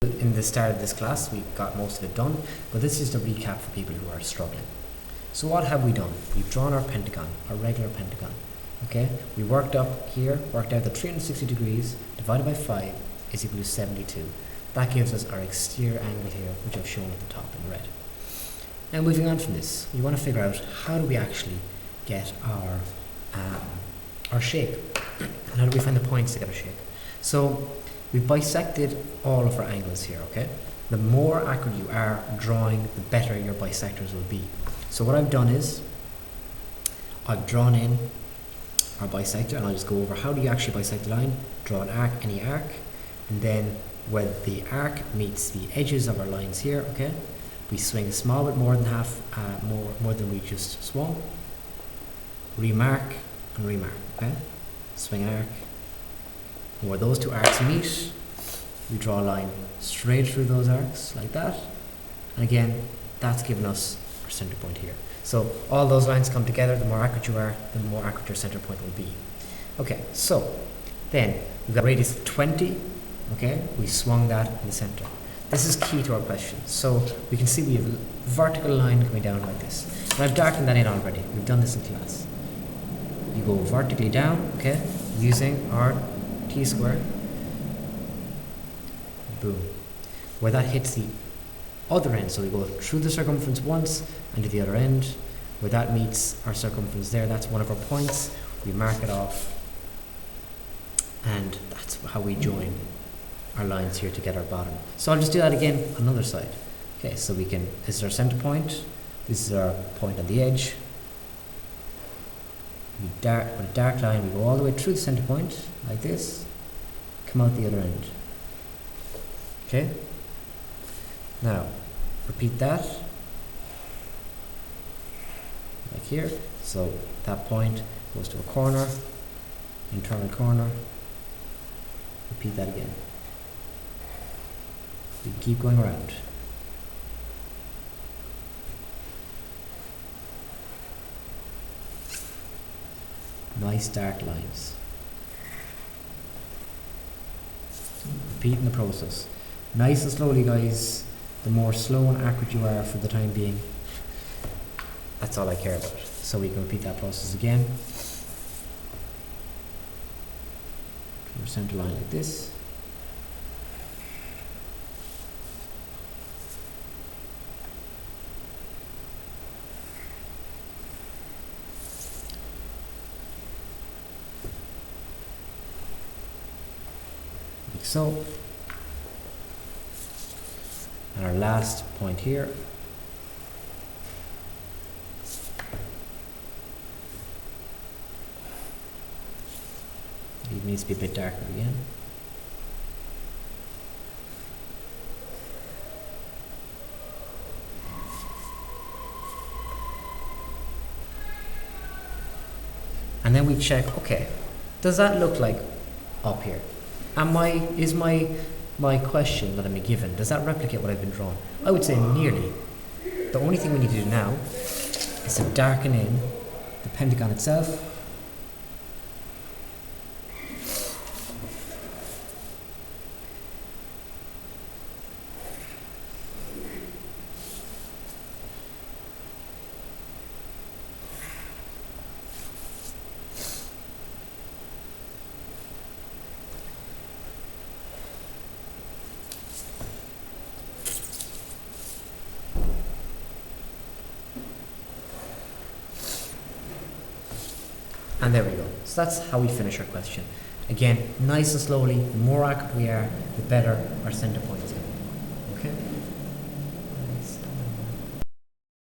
In the start of this class, we got most of it done, but this is the recap for people who are struggling. So what have we done? We've drawn our pentagon, our regular pentagon. Okay, we worked up here, worked out that 360 degrees divided by 5 is equal to 72. That gives us our exterior angle here, which I've shown at the top in red. Now moving on from this, we want to figure out how do we actually get our shape, and how do we find the points to get our shape. So we've bisected all of our angles here, okay? The more accurate you are drawing, the better your bisectors will be. So what I've done is, I've drawn in our bisector, and I'll just go over how do you actually bisect the line. Draw an arc, any arc, and then where the arc meets the edges of our lines here, okay? We swing a small bit more than half, more than we just swung. Remark and remark, okay? Swing an arc. And where those two arcs meet, we draw a line straight through those arcs, like that. And again, that's given us our center point here. So all those lines come together, the more accurate you are, the more accurate your center point will be. Okay, so then we've got a radius of 20, okay? We swung that in the center. This is key to our question. So we can see we have a vertical line coming down like this. And I've darkened that in already. We've done this in class. You go vertically down, okay, using our T-square. Boom. Where that hits the other end, so we go through the circumference once and to the other end. Where that meets our circumference there, that's one of our points. We mark it off, and that's how we join our lines here to get our bottom. So I'll just do that again on the other side. Okay, so we can, this is our center point, this is our point on the edge. We with a dark line, we go all the way through the center point, like this, come out the other end. Okay? Now, repeat that, like here. So that point goes to a corner, internal corner, repeat that again. We keep going around. Nice dark lines. Repeating the process. Nice and slowly, guys. The more slow and accurate you are for the time being, that's all I care about. So we can repeat that process again. Our center line like this. Like so. And our last point here. It needs to be a bit darker again. And then we check, okay, does that look like up here? Is my question that I'm given, does that replicate what I've been drawn? I would say nearly. The only thing we need to do now is to darken in the pentagon itself. And there we go. So that's how we finish our question. Again, nice and slowly, the more accurate we are, the better our center point is.